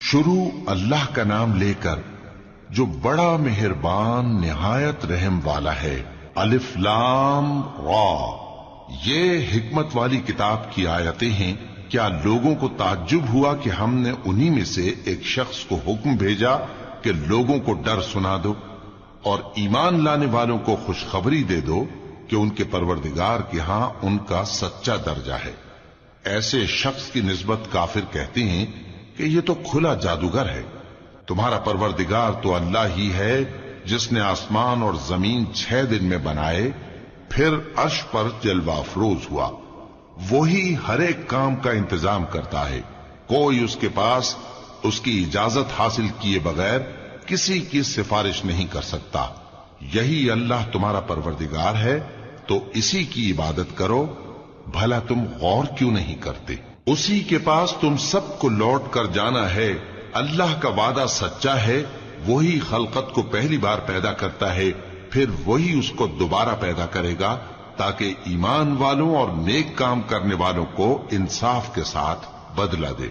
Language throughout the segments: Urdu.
شروع اللہ کا نام لے کر جو بڑا مہربان نہایت رحم والا ہے۔ الف لام را، یہ حکمت والی کتاب کی آیتیں ہیں۔ کیا لوگوں کو تعجب ہوا کہ ہم نے انہی میں سے ایک شخص کو حکم بھیجا کہ لوگوں کو ڈر سنا دو اور ایمان لانے والوں کو خوشخبری دے دو کہ ان کے پروردگار کے ہاں ان کا سچا درجہ ہے۔ ایسے شخص کی نسبت کافر کہتے ہیں کہ یہ تو کھلا جادوگر ہے۔ تمہارا پروردگار تو اللہ ہی ہے جس نے آسمان اور زمین 6 دن میں بنائے، پھر عرش پر جلوہ افروز ہوا۔ وہی ہر ایک کام کا انتظام کرتا ہے، کوئی اس کے پاس اس کی اجازت حاصل کیے بغیر کسی کی سفارش نہیں کر سکتا۔ یہی اللہ تمہارا پروردگار ہے تو اسی کی عبادت کرو، بھلا تم غور کیوں نہیں کرتے؟ اسی کے پاس تم سب کو لوٹ کر جانا ہے۔ اللہ کا وعدہ سچا ہے، وہی خلقت کو پہلی بار پیدا کرتا ہے، پھر وہی اس کو دوبارہ پیدا کرے گا تاکہ ایمان والوں اور نیک کام کرنے والوں کو انصاف کے ساتھ بدلہ دے۔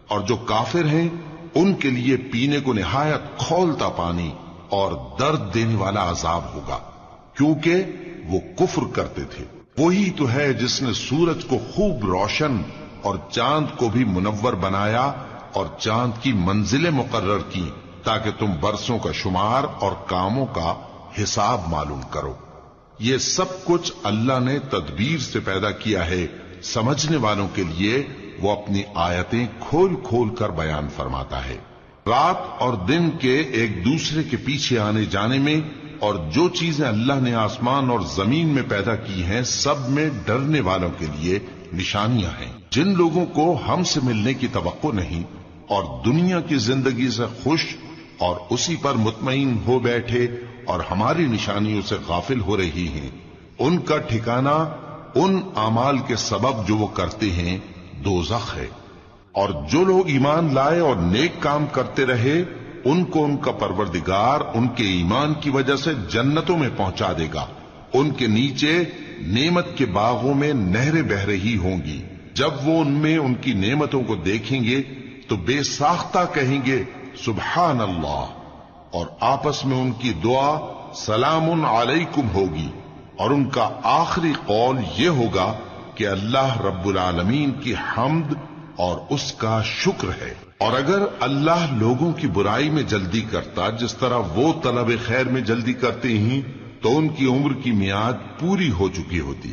اور جو کافر ہیں ان کے لیے پینے کو نہایت کھولتا پانی اور درد دینے والا عذاب ہوگا، کیونکہ وہ کفر کرتے تھے۔ وہی تو ہے جس نے سورج کو خوب روشن اور چاند کو بھی منور بنایا اور چاند کی منزلیں مقرر کی تاکہ تم برسوں کا شمار اور کاموں کا حساب معلوم کرو۔ یہ سب کچھ اللہ نے تدبیر سے پیدا کیا ہے، سمجھنے والوں کے لیے وہ اپنی آیتیں کھول کھول کر بیان فرماتا ہے۔ رات اور دن کے ایک دوسرے کے پیچھے آنے جانے میں اور جو چیزیں اللہ نے آسمان اور زمین میں پیدا کی ہیں سب میں ڈرنے والوں کے لیے نشانیاں ہیں۔ جن لوگوں کو ہم سے ملنے کی توقع نہیں اور دنیا کی زندگی سے خوش اور اسی پر مطمئن ہو بیٹھے اور ہماری نشانیوں سے غافل ہو رہی ہیں، ان کا ٹھکانہ ان اعمال کے سبب جو وہ کرتے ہیں دوزخ ہے۔ اور جو لوگ ایمان لائے اور نیک کام کرتے رہے ان کو ان کا پروردگار ان کے ایمان کی وجہ سے جنتوں میں پہنچا دے گا، ان کے نیچے نعمت کے باغوں میں نہریں بہہ رہی ہوں گی۔ جب وہ ان میں ان کی نعمتوں کو دیکھیں گے تو بے ساختہ کہیں گے سبحان اللہ، اور آپس میں ان کی دعا سلام علیکم ہوگی، اور ان کا آخری قول یہ ہوگا کہ اللہ رب العالمین کی حمد اور اس کا شکر ہے۔ اور اگر اللہ لوگوں کی برائی میں جلدی کرتا جس طرح وہ طلب خیر میں جلدی کرتے ہیں تو ان کی عمر کی میعاد پوری ہو چکی ہوتی۔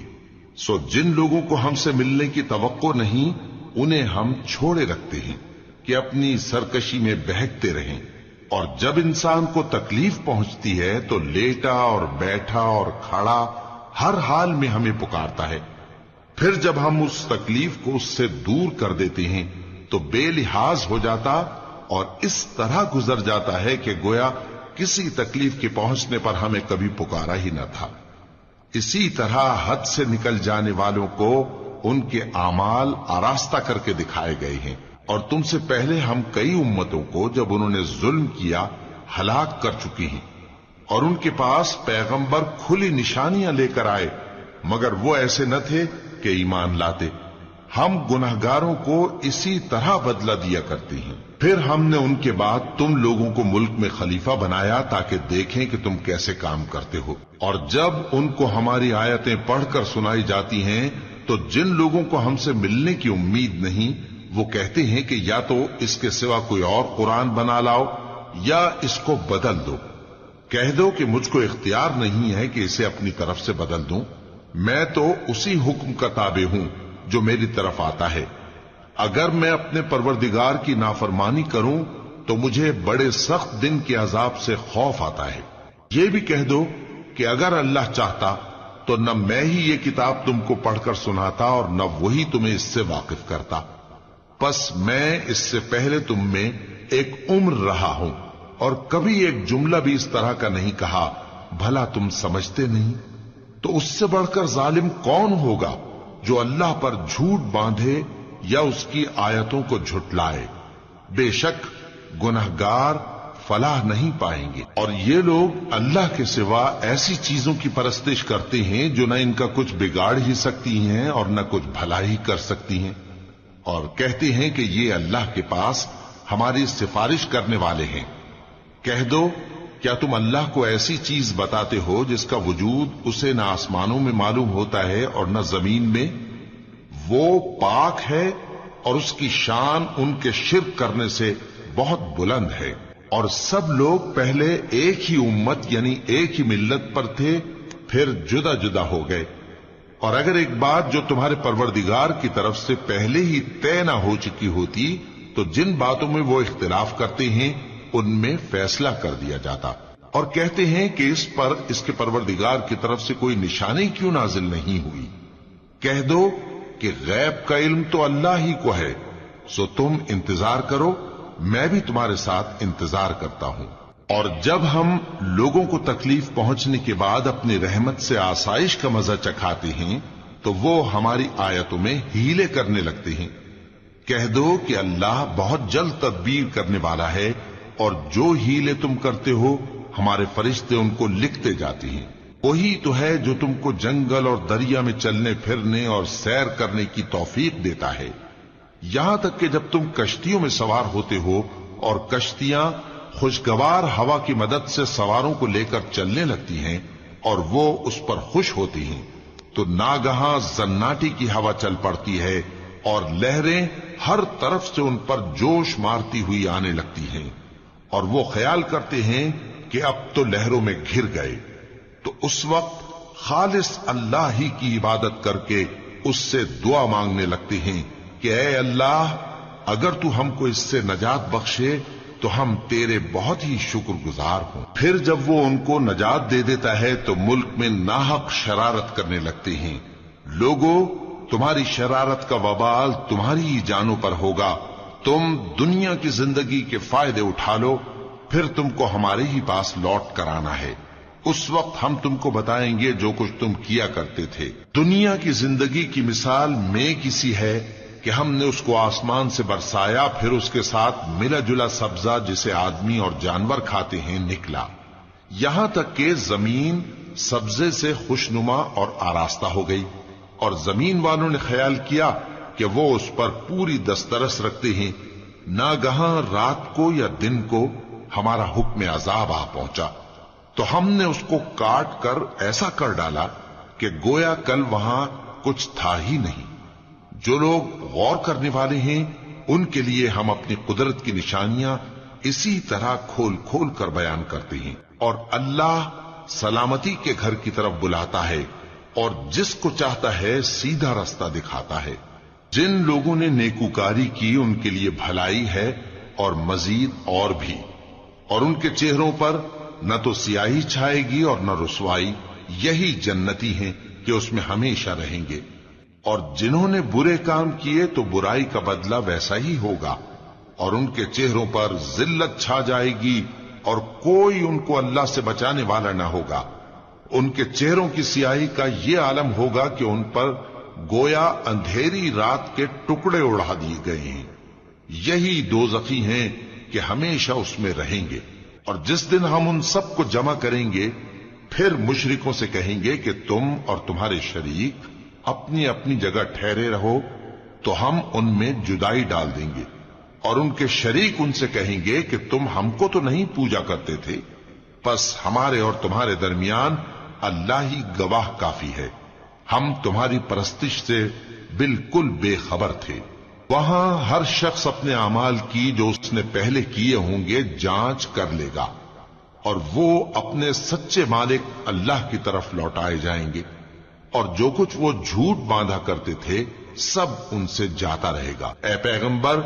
سو جن لوگوں کو ہم سے ملنے کی توقع نہیں انہیں ہم چھوڑے رکھتے ہیں کہ اپنی سرکشی میں بہکتے رہیں، اور جب انسان کو تکلیف پہنچتی ہے تو لیٹا اور بیٹھا اور کھڑا ہر حال میں ہمیں پکارتا ہے، پھر جب ہم اس تکلیف کو اس سے دور کر دیتے ہیں تو بے لحاظ ہو جاتا اور اس طرح گزر جاتا ہے کہ گویا کسی تکلیف کے پہنچنے پر ہمیں کبھی پکارا ہی نہ تھا۔ اسی طرح حد سے نکل جانے والوں کو ان کے اعمال آراستہ کر کے دکھائے گئے ہیں، اور تم سے پہلے ہم کئی امتوں کو جب انہوں نے ظلم کیا ہلاک کر چکی ہیں، اور ان کے پاس پیغمبر کھلی نشانیاں لے کر آئے مگر وہ ایسے نہ تھے کہ ایمان لاتے۔ ہم گناہگاروں کو اسی طرح بدلہ دیا کرتے ہیں۔ پھر ہم نے ان کے بعد تم لوگوں کو ملک میں خلیفہ بنایا تاکہ دیکھیں کہ تم کیسے کام کرتے ہو، اور جب ان کو ہماری آیتیں پڑھ کر سنائی جاتی ہیں تو جن لوگوں کو ہم سے ملنے کی امید نہیں وہ کہتے ہیں کہ یا تو اس کے سوا کوئی اور قرآن بنا لاؤ یا اس کو بدل دو۔ کہہ دو کہ مجھ کو اختیار نہیں ہے کہ اسے اپنی طرف سے بدل دوں، میں تو اسی حکم کا تابع ہوں جو میری طرف آتا ہے۔ اگر میں اپنے پروردگار کی نافرمانی کروں تو مجھے بڑے سخت دن کے عذاب سے خوف آتا ہے۔ یہ بھی کہہ دو کہ اگر اللہ چاہتا تو نہ میں ہی یہ کتاب تم کو پڑھ کر سناتا اور نہ وہی تمہیں اس سے واقف کرتا، پس میں اس سے پہلے تم میں ایک عمر رہا ہوں اور کبھی ایک جملہ بھی اس طرح کا نہیں کہا، بھلا تم سمجھتے نہیں؟ تو اس سے بڑھ کر ظالم کون ہوگا جو اللہ پر جھوٹ باندھے یا اس کی آیتوں کو جھٹلائے؟ بے شک گنہگار فلاح نہیں پائیں گے۔ اور یہ لوگ اللہ کے سوا ایسی چیزوں کی پرستش کرتے ہیں جو نہ ان کا کچھ بگاڑ ہی سکتی ہیں اور نہ کچھ بھلا ہی کر سکتی ہیں، اور کہتے ہیں کہ یہ اللہ کے پاس ہماری سفارش کرنے والے ہیں۔ کہہ دو کیا تم اللہ کو ایسی چیز بتاتے ہو جس کا وجود اسے نہ آسمانوں میں معلوم ہوتا ہے اور نہ زمین میں؟ وہ پاک ہے اور اس کی شان ان کے شرک کرنے سے بہت بلند ہے۔ اور سب لوگ پہلے ایک ہی امت یعنی ایک ہی ملت پر تھے، پھر جدا جدا ہو گئے۔ اور اگر ایک بات جو تمہارے پروردگار کی طرف سے پہلے ہی طے نہ ہو چکی ہوتی تو جن باتوں میں وہ اختلاف کرتے ہیں ان میں فیصلہ کر دیا جاتا۔ اور کہتے ہیں کہ اس پر اس کے پروردگار کی طرف سے کوئی نشانی کیوں نازل نہیں ہوئی؟ کہہ دو کہ غیب کا علم تو اللہ ہی کو ہے، سو تم انتظار کرو، میں بھی تمہارے ساتھ انتظار کرتا ہوں۔ اور جب ہم لوگوں کو تکلیف پہنچنے کے بعد اپنی رحمت سے آسائش کا مزہ چکھاتے ہیں تو وہ ہماری آیتوں میں ہیلے کرنے لگتے ہیں۔ کہہ دو کہ اللہ بہت جلد تدبیر کرنے والا ہے، اور جو ہیلے تم کرتے ہو ہمارے فرشتے ان کو لکھتے جاتے ہیں۔ وہی تو ہے جو تم کو جنگل اور دریا میں چلنے پھرنے اور سیر کرنے کی توفیق دیتا ہے، یہاں تک کہ جب تم کشتیوں میں سوار ہوتے ہو اور کشتیاں خوشگوار ہوا کی مدد سے سواروں کو لے کر چلنے لگتی ہیں اور وہ اس پر خوش ہوتی ہیں، تو ناگہاں زناٹی کی ہوا چل پڑتی ہے اور لہریں ہر طرف سے ان پر جوش مارتی ہوئی آنے لگتی ہیں، اور وہ خیال کرتے ہیں کہ اب تو لہروں میں گھر گئے۔ تو اس وقت خالص اللہ ہی کی عبادت کر کے اس سے دعا مانگنے لگتے ہیں کہ اے اللہ، اگر تو ہم کو اس سے نجات بخشے تو ہم تیرے بہت ہی شکر گزار ہوں۔ پھر جب وہ ان کو نجات دے دیتا ہے تو ملک میں ناحق شرارت کرنے لگتے ہیں۔ لوگوں، تمہاری شرارت کا وبال تمہاری ہی جانوں پر ہوگا۔ تم دنیا کی زندگی کے فائدے اٹھا لو، پھر تم کو ہمارے ہی پاس لوٹ کر آنا ہے۔ اس وقت ہم تم کو بتائیں گے جو کچھ تم کیا کرتے تھے۔ دنیا کی زندگی کی مثال میں کسی ہے کہ ہم نے اس کو آسمان سے برسایا، پھر اس کے ساتھ ملا جلا سبزہ جسے آدمی اور جانور کھاتے ہیں نکلا، یہاں تک کہ زمین سبزے سے خوشنما اور آراستہ ہو گئی، اور زمین والوں نے خیال کیا کہ وہ اس پر پوری دسترس رکھتے ہیں۔ ناگہاں رات کو یا دن کو ہمارا حکم عذاب آ پہنچا تو ہم نے اس کو کاٹ کر ایسا کر ڈالا کہ گویا کل وہاں کچھ تھا ہی نہیں۔ جو لوگ غور کرنے والے ہیں ان کے لیے ہم اپنی قدرت کی نشانیاں اسی طرح کھول کھول کر بیان کرتے ہیں۔ اور اللہ سلامتی کے گھر کی طرف بلاتا ہے اور جس کو چاہتا ہے سیدھا رستہ دکھاتا ہے۔ جن لوگوں نے نیکوکاری کی ان کے لیے بھلائی ہے اور مزید اور بھی، اور ان کے چہروں پر نہ تو سیاہی چھائے گی اور نہ رسوائی، یہی جنتی ہیں کہ اس میں ہمیشہ رہیں گے۔ اور جنہوں نے برے کام کیے تو برائی کا بدلہ ویسا ہی ہوگا، اور ان کے چہروں پر ذلت چھا جائے گی اور کوئی ان کو اللہ سے بچانے والا نہ ہوگا۔ ان کے چہروں کی سیاہی کا یہ عالم ہوگا کہ ان پر گویا اندھیری رات کے ٹکڑے اڑا دیے گئے ہیں۔ یہی دوزخی ہیں کہ ہمیشہ اس میں رہیں گے۔ اور جس دن ہم ان سب کو جمع کریں گے پھر مشرکوں سے کہیں گے کہ تم اور تمہارے شریک اپنی اپنی جگہ ٹھہرے رہو تو ہم ان میں جدائی ڈال دیں گے، اور ان کے شریک ان سے کہیں گے کہ تم ہم کو تو نہیں پوجا کرتے تھے، پس ہمارے اور تمہارے درمیان اللہ ہی گواہ کافی ہے، ہم تمہاری پرستش سے بالکل بے خبر تھے۔ وہاں ہر شخص اپنے اعمال کی جو اس نے پہلے کیے ہوں گے جانچ کر لے گا، اور وہ اپنے سچے مالک اللہ کی طرف لوٹائے جائیں گے، اور جو کچھ وہ جھوٹ باندھا کرتے تھے سب ان سے جاتا رہے گا۔ اے پیغمبر،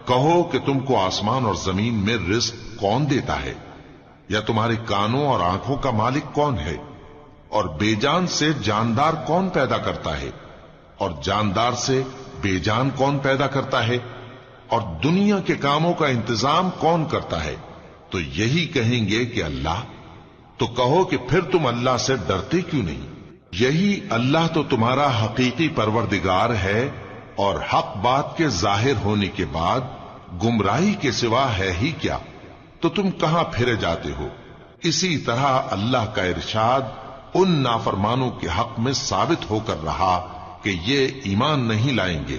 کہو کہ تم کو آسمان اور زمین میں رزق کون دیتا ہے، یا تمہارے کانوں اور آنکھوں کا مالک کون ہے، اور بے جان سے جاندار کون پیدا کرتا ہے، اور جاندار سے بے جان کون پیدا کرتا ہے، اور دنیا کے کاموں کا انتظام کون کرتا ہے؟ تو یہی کہیں گے کہ اللہ۔ تو کہو کہ پھر تم اللہ سے ڈرتے کیوں نہیں؟ یہی اللہ تو تمہارا حقیقی پروردگار ہے، اور حق بات کے ظاہر ہونے کے بعد گمراہی کے سوا ہے ہی کیا؟ تو تم کہاں پھرے جاتے ہو؟ اسی طرح اللہ کا ارشاد ان نافرمانوں کے حق میں ثابت ہو کر رہا کہ یہ ایمان نہیں لائیں گے،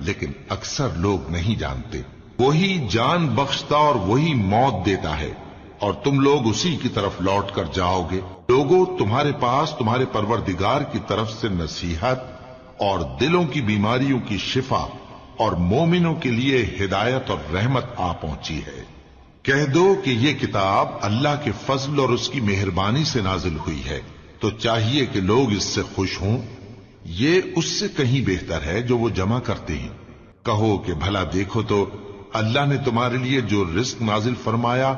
لیکن اکثر لوگ نہیں جانتے۔ وہی جان بخشتا اور وہی موت دیتا ہے، اور تم لوگ اسی کی طرف لوٹ کر جاؤ گے۔ لوگوں، تمہارے پاس تمہارے پروردگار کی طرف سے نصیحت اور دلوں کی بیماریوں کی شفا اور مومنوں کے لیے ہدایت اور رحمت آ پہنچی ہے۔ کہہ دو کہ یہ کتاب اللہ کے فضل اور اس کی مہربانی سے نازل ہوئی ہے، تو چاہیے کہ لوگ اس سے خوش ہوں۔ یہ اس سے کہیں بہتر ہے جو وہ جمع کرتے ہیں۔ کہو کہ بھلا دیکھو تو اللہ نے تمہارے لیے جو رزق نازل فرمایا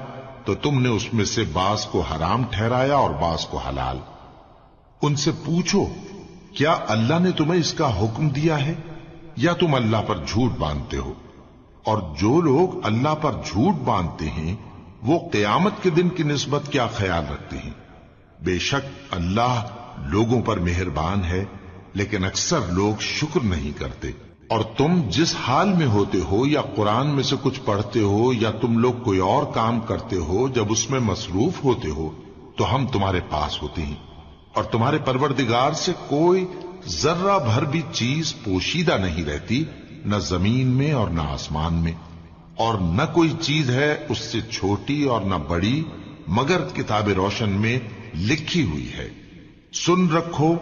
تو تم نے اس میں سے بعض کو حرام ٹھہرایا اور بعض کو حلال۔ ان سے پوچھو کیا اللہ نے تمہیں اس کا حکم دیا ہے یا تم اللہ پر جھوٹ باندھتے ہو؟ اور جو لوگ اللہ پر جھوٹ باندھتے ہیں وہ قیامت کے دن کی نسبت کیا خیال رکھتے ہیں؟ بے شک اللہ لوگوں پر مہربان ہے، لیکن اکثر لوگ شکر نہیں کرتے۔ اور تم جس حال میں ہوتے ہو یا قرآن میں سے کچھ پڑھتے ہو یا تم لوگ کوئی اور کام کرتے ہو، جب اس میں مصروف ہوتے ہو تو ہم تمہارے پاس ہوتے ہیں، اور تمہارے پروردگار سے کوئی ذرہ بھر بھی چیز پوشیدہ نہیں رہتی، نہ زمین میں اور نہ آسمان میں، اور نہ کوئی چیز ہے اس سے چھوٹی اور نہ بڑی مگر کتاب روشن میں لکھی ہوئی ہے۔ سن رکھو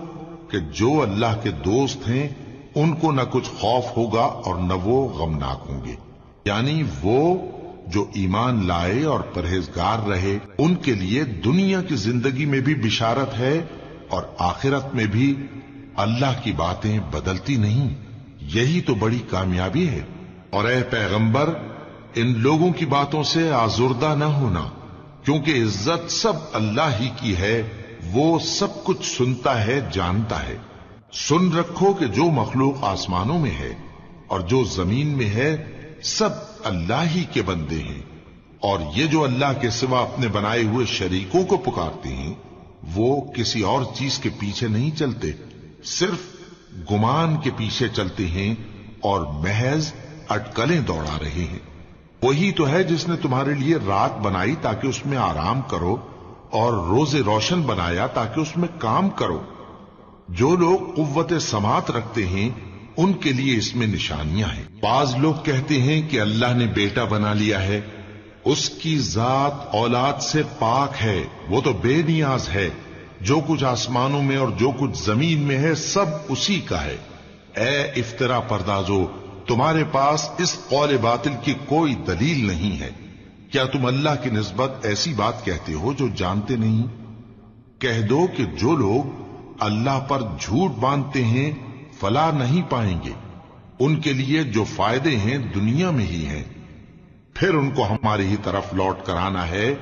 کہ جو اللہ کے دوست ہیں ان کو نہ کچھ خوف ہوگا اور نہ وہ غمناک ہوں گے، یعنی وہ جو ایمان لائے اور پرہیزگار رہے ان کے لیے دنیا کی زندگی میں بھی بشارت ہے اور آخرت میں بھی۔ اللہ کی باتیں بدلتی نہیں، یہی تو بڑی کامیابی ہے۔ اور اے پیغمبر، ان لوگوں کی باتوں سے آزردہ نہ ہونا، کیونکہ عزت سب اللہ ہی کی ہے، وہ سب کچھ سنتا ہے، جانتا ہے۔ سن رکھو کہ جو مخلوق آسمانوں میں ہے اور جو زمین میں ہے سب اللہ ہی کے بندے ہیں، اور یہ جو اللہ کے سوا اپنے بنائے ہوئے شریکوں کو پکارتے ہیں وہ کسی اور چیز کے پیچھے نہیں چلتے، صرف گمان کے پیچھے چلتے ہیں اور محض اٹکلیں دوڑا رہے ہیں۔ وہی تو ہے جس نے تمہارے لیے رات بنائی تاکہ اس میں آرام کرو اور روز روشن بنایا تاکہ اس میں کام کرو۔ جو لوگ قوت سماعت رکھتے ہیں ان کے لیے اس میں نشانیاں ہیں۔ بعض لوگ کہتے ہیں کہ اللہ نے بیٹا بنا لیا ہے، اس کی ذات اولاد سے پاک ہے، وہ تو بے نیاز ہے، جو کچھ آسمانوں میں اور جو کچھ زمین میں ہے سب اسی کا ہے۔ اے افترا پردازو، تمہارے پاس اس قول باطل کی کوئی دلیل نہیں ہے، کیا تم اللہ کی نسبت ایسی بات کہتے ہو جو جانتے نہیں؟ کہہ دو کہ جو لوگ اللہ پر جھوٹ باندھتے ہیں فلاح نہیں پائیں گے، ان کے لیے جو فائدے ہیں دنیا میں ہی ہیں، پھر ان کو ہماری ہی طرف لوٹ کر آنا ہے،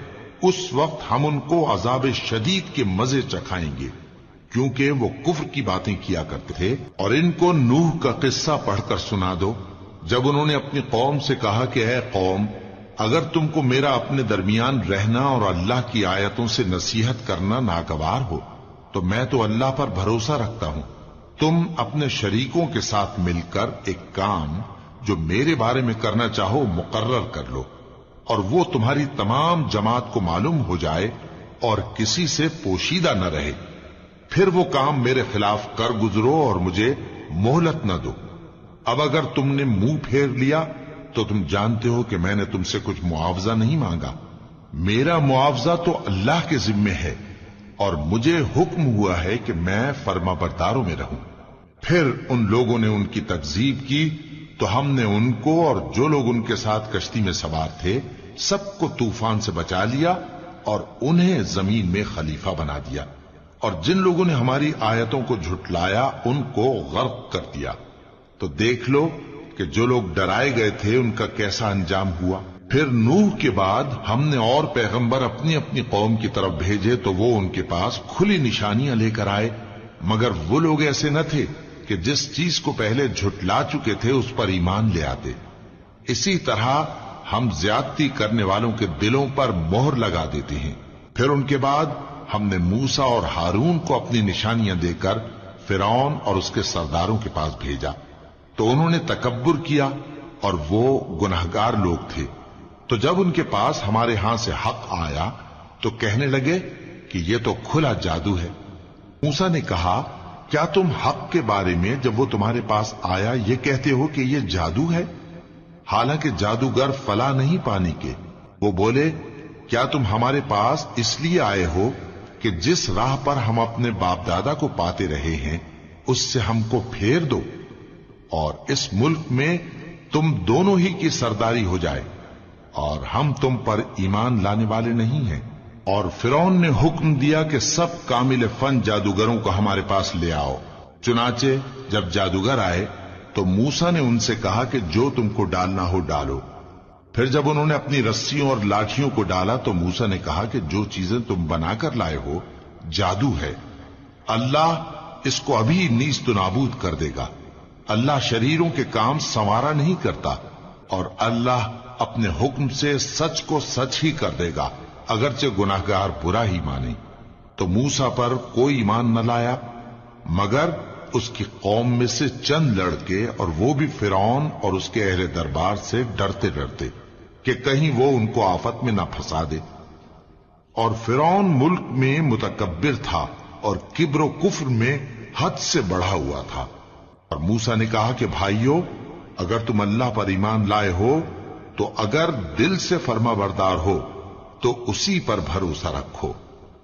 اس وقت ہم ان کو عذاب شدید کے مزے چکھائیں گے، کیونکہ وہ کفر کی باتیں کیا کرتے تھے۔ اور ان کو نوح کا قصہ پڑھ کر سنا دو، جب انہوں نے اپنی قوم سے کہا کہ اے قوم، اگر تم کو میرا اپنے درمیان رہنا اور اللہ کی آیتوں سے نصیحت کرنا ناگوار ہو تو میں تو اللہ پر بھروسہ رکھتا ہوں، تم اپنے شریکوں کے ساتھ مل کر ایک کام جو میرے بارے میں کرنا چاہو مقرر کر لو، اور وہ تمہاری تمام جماعت کو معلوم ہو جائے اور کسی سے پوشیدہ نہ رہے، پھر وہ کام میرے خلاف کر گزرو اور مجھے مہلت نہ دو۔ اب اگر تم نے منہ پھیر لیا تو تم جانتے ہو کہ میں نے تم سے کچھ معاوضہ نہیں مانگا، میرا معاوضہ تو اللہ کے ذمے ہے، اور مجھے حکم ہوا ہے کہ میں فرما برداروں میں رہوں۔ پھر ان لوگوں نے ان کی تکذیب کی تو ہم نے ان کو اور جو لوگ ان کے ساتھ کشتی میں سوار تھے سب کو طوفان سے بچا لیا اور انہیں زمین میں خلیفہ بنا دیا، اور جن لوگوں نے ہماری آیتوں کو جھٹلایا ان کو غرق کر دیا۔ تو دیکھ لو کہ جو لوگ ڈرائے گئے تھے ان کا کیسا انجام ہوا۔ پھر نوح کے بعد ہم نے اور پیغمبر اپنی اپنی قوم کی طرف بھیجے تو وہ ان کے پاس کھلی نشانیاں لے کر آئے، مگر وہ لوگ ایسے نہ تھے کہ جس چیز کو پہلے جھٹلا چکے تھے اس پر ایمان لے آتے۔ اسی طرح ہم زیادتی کرنے والوں کے دلوں پر مہر لگا دیتے ہیں۔ پھر ان کے بعد ہم نے موسیٰ اور ہارون کو اپنی نشانیاں دے کر فرعون اور اس کے سرداروں کے پاس بھیجا، تو انہوں نے تکبر کیا اور وہ گناہگار لوگ تھے۔ تو جب ان کے پاس ہمارے ہاں سے حق آیا تو کہنے لگے کہ یہ تو کھلا جادو ہے۔ موسیٰ نے کہا کیا تم حق کے بارے میں جب وہ تمہارے پاس آیا یہ کہتے ہو کہ یہ جادو ہے، حالانکہ جادوگر فلاح نہیں پانے کے؟ وہ بولے کیا تم ہمارے پاس اس لیے آئے ہو کہ جس راہ پر ہم اپنے باپ دادا کو پاتے رہے ہیں اس سے ہم کو پھیر دو، اور اس ملک میں تم دونوں ہی کی سرداری ہو جائے، اور ہم تم پر ایمان لانے والے نہیں ہیں؟ اور فرعون نے حکم دیا کہ سب کامل فن جادوگروں کو ہمارے پاس لے آؤ۔ چنانچہ جب جادوگر آئے تو موسیٰ نے ان سے کہا کہ جو تم کو ڈالنا ہو ڈالو۔ پھر جب انہوں نے اپنی رسیوں اور لاٹھیوں کو ڈالا تو موسیٰ نے کہا کہ جو چیزیں تم بنا کر لائے ہو جادو ہے، اللہ اس کو ابھی نیست و نابود کر دے گا۔ اللہ شریروں کے کام سنوارا نہیں کرتا، اور اللہ اپنے حکم سے سچ کو سچ ہی کر دے گا، اگرچہ گناہگار برا ہی مانے۔ تو موسیٰ پر کوئی ایمان نہ لایا مگر اس کی قوم میں سے چند لڑکے، اور وہ بھی فرعون اور اس کے اہل دربار سے ڈرتے ڈرتے کہ کہیں وہ ان کو آفت میں نہ پھنسا دے۔ اور فرعون ملک میں متکبر تھا اور کبر و کفر میں حد سے بڑھا ہوا تھا۔ اور موسیٰ نے کہا کہ بھائیو، اگر تم اللہ پر ایمان لائے ہو تو اگر دل سے فرما بردار ہو تو اسی پر بھروسہ رکھو۔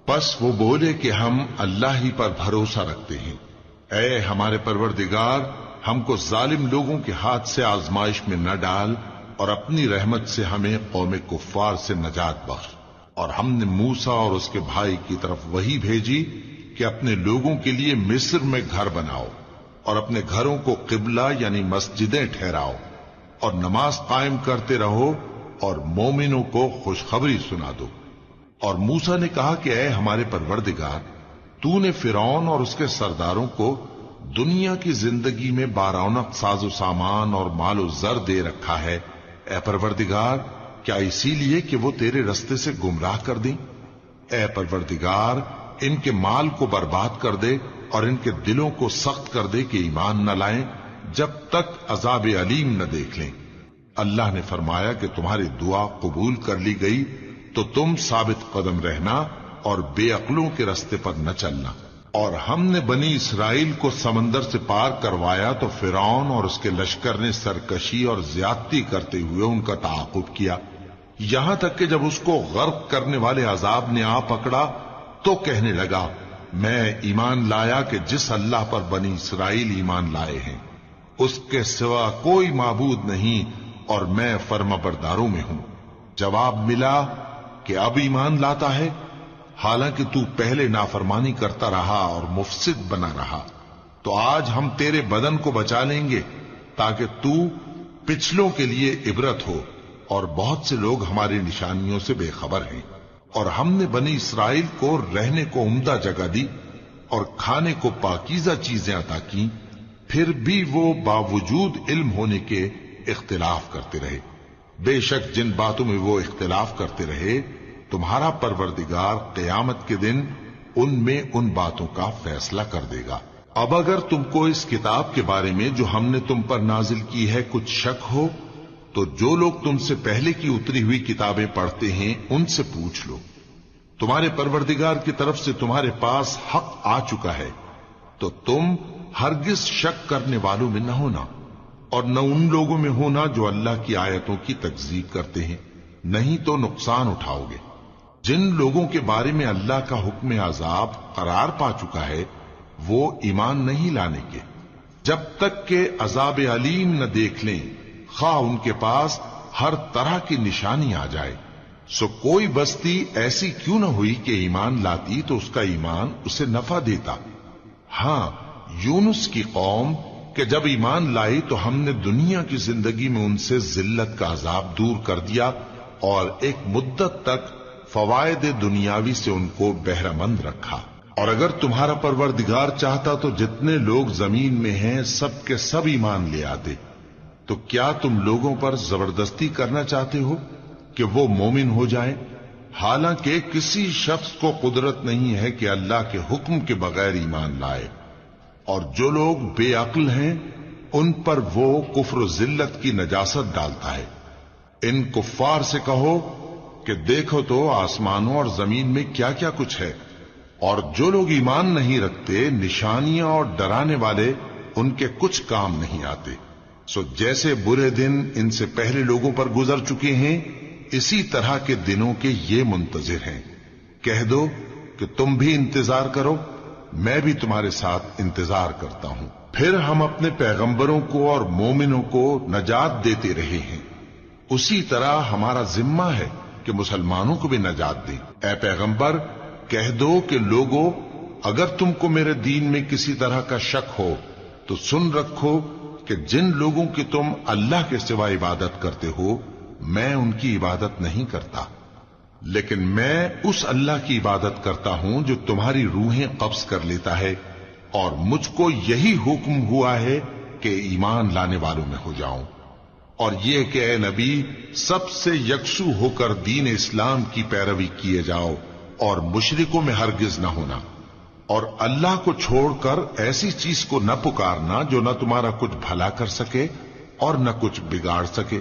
پس وہ بولے کہ ہم اللہ ہی پر بھروسہ رکھتے ہیں۔ اے ہمارے پروردگار، ہم کو ظالم لوگوں کے ہاتھ سے آزمائش میں نہ ڈال، اور اپنی رحمت سے ہمیں قوم کفار سے نجات بخش۔ اور ہم نے موسیٰ اور اس کے بھائی کی طرف وحی بھیجی کہ اپنے لوگوں کے لیے مصر میں گھر بناؤ، اور اپنے گھروں کو قبلہ یعنی مسجدیں ٹھہراؤ، اور نماز قائم کرتے رہو، اور مومنوں کو خوشخبری سنا دو۔ اور موسیٰ نے کہا کہ اے ہمارے پروردگار، تو نے فرعون اور اس کے سرداروں کو دنیا کی زندگی میں بارونق ساز و سامان اور مال و زر دے رکھا ہے، اے پروردگار کیا اسی لیے کہ وہ تیرے رستے سے گمراہ کر دیں؟ اے پروردگار ان کے مال کو برباد کر دے اور ان کے دلوں کو سخت کر دے کہ ایمان نہ لائیں جب تک عذاب علیم نہ دیکھ لیں۔ اللہ نے فرمایا کہ تمہاری دعا قبول کر لی گئی، تو تم ثابت قدم رہنا اور بے عقلوں کے رستے پر نہ چلنا۔ اور ہم نے بنی اسرائیل کو سمندر سے پار کروایا تو فرعون اور اس کے لشکر نے سرکشی اور زیادتی کرتے ہوئے ان کا تعاقب کیا، یہاں تک کہ جب اس کو غرق کرنے والے عذاب نے آ پکڑا تو کہنے لگا میں ایمان لایا کہ جس اللہ پر بنی اسرائیل ایمان لائے ہیں اس کے سوا کوئی معبود نہیں، اور میں فرما برداروں میں ہوں۔ جواب ملا کہ اب ایمان لاتا ہے، حالانکہ تو پہلے نافرمانی کرتا رہا اور مفسد بنا رہا۔ تو آج ہم تیرے بدن کو بچا لیں گے تاکہ تو پچھلوں کے لیے عبرت ہو، اور بہت سے لوگ ہماری نشانیوں سے بے خبر ہیں۔ اور ہم نے بنی اسرائیل کو رہنے کو عمدہ جگہ دی اور کھانے کو پاکیزہ چیزیں عطا کی، پھر بھی وہ باوجود علم ہونے کے اختلاف کرتے رہے۔ بے شک جن باتوں میں وہ اختلاف کرتے رہے تمہارا پروردگار قیامت کے دن ان میں ان باتوں کا فیصلہ کر دے گا۔ اب اگر تم کو اس کتاب کے بارے میں جو ہم نے تم پر نازل کی ہے کچھ شک ہو تو جو لوگ تم سے پہلے کی اتری ہوئی کتابیں پڑھتے ہیں ان سے پوچھ لو، تمہارے پروردگار کی طرف سے تمہارے پاس حق آ چکا ہے تو تم ہرگز شک کرنے والوں میں نہ ہونا، اور نہ ان لوگوں میں ہونا جو اللہ کی آیتوں کی تکذیب کرتے ہیں، نہیں تو نقصان اٹھاؤ گے۔ جن لوگوں کے بارے میں اللہ کا حکم عذاب قرار پا چکا ہے وہ ایمان نہیں لانے کے جب تک کہ عذاب علیم نہ دیکھ لیں، خواہ ان کے پاس ہر طرح کی نشانی آ جائے۔ سو کوئی بستی ایسی کیوں نہ ہوئی کہ ایمان لاتی تو اس کا ایمان اسے نفع دیتا۔ ہاں، یونس کی قوم کہ جب ایمان لائی تو ہم نے دنیا کی زندگی میں ان سے ذلت کا عذاب دور کر دیا اور ایک مدت تک فوائد دنیاوی سے ان کو بہرہ مند رکھا۔ اور اگر تمہارا پروردگار چاہتا تو جتنے لوگ زمین میں ہیں سب کے سب ایمان لے آتے، تو کیا تم لوگوں پر زبردستی کرنا چاہتے ہو کہ وہ مومن ہو جائیں؟ حالانکہ کسی شخص کو قدرت نہیں ہے کہ اللہ کے حکم کے بغیر ایمان لائے، اور جو لوگ بے عقل ہیں ان پر وہ کفر و ذلت کی نجاست ڈالتا ہے۔ ان کفار سے کہو کہ دیکھو تو آسمانوں اور زمین میں کیا کیا کچھ ہے، اور جو لوگ ایمان نہیں رکھتے نشانیاں اور ڈرانے والے ان کے کچھ کام نہیں آتے. سو جیسے برے دن ان سے پہلے لوگوں پر گزر چکے ہیں اسی طرح کے دنوں کے یہ منتظر ہیں. کہہ دو کہ تم بھی انتظار کرو، میں بھی تمہارے ساتھ انتظار کرتا ہوں. پھر ہم اپنے پیغمبروں کو اور مومنوں کو نجات دیتے رہے ہیں، اسی طرح ہمارا ذمہ ہے کہ مسلمانوں کو بھی نجات دیں. اے پیغمبر کہہ دو کہ لوگوں اگر تم کو میرے دین میں کسی طرح کا شک ہو تو سن رکھو کہ جن لوگوں کی تم اللہ کے سوا عبادت کرتے ہو میں ان کی عبادت نہیں کرتا، لیکن میں اس اللہ کی عبادت کرتا ہوں جو تمہاری روحیں قبض کر لیتا ہے، اور مجھ کو یہی حکم ہوا ہے کہ ایمان لانے والوں میں ہو جاؤں، اور یہ کہ اے نبی سب سے یکسو ہو کر دین اسلام کی پیروی کیے جاؤ اور مشرکوں میں ہرگز نہ ہونا، اور اللہ کو چھوڑ کر ایسی چیز کو نہ پکارنا جو نہ تمہارا کچھ بھلا کر سکے اور نہ کچھ بگاڑ سکے.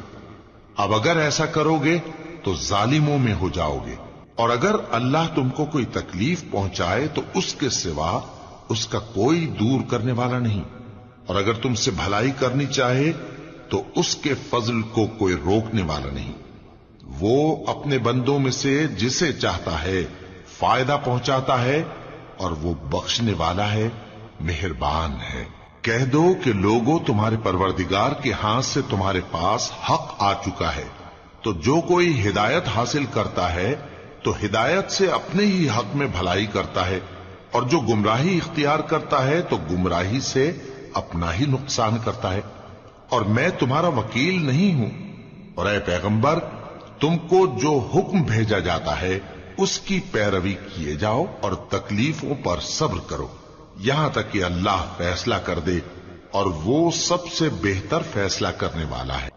اب اگر ایسا کرو گے تو ظالموں میں ہو جاؤ گے، اور اگر اللہ تم کو کوئی تکلیف پہنچائے تو اس کے سوا اس کا کوئی دور کرنے والا نہیں، اور اگر تم سے بھلائی کرنی چاہے تو اس کے فضل کو کوئی روکنے والا نہیں. وہ اپنے بندوں میں سے جسے چاہتا ہے فائدہ پہنچاتا ہے، اور وہ بخشنے والا ہے، مہربان ہے. کہہ دو کہ لوگوں تمہارے پروردگار کے ہاتھ سے تمہارے پاس حق آ چکا ہے، تو جو کوئی ہدایت حاصل کرتا ہے تو ہدایت سے اپنے ہی حق میں بھلائی کرتا ہے، اور جو گمراہی اختیار کرتا ہے تو گمراہی سے اپنا ہی نقصان کرتا ہے. اور میں تمہارا وکیل نہیں ہوں. اور اے پیغمبر تم کو جو حکم بھیجا جاتا ہے اس کی پیروی کیے جاؤ اور تکلیفوں پر صبر کرو یہاں تک کہ اللہ فیصلہ کر دے، اور وہ سب سے بہتر فیصلہ کرنے والا ہے.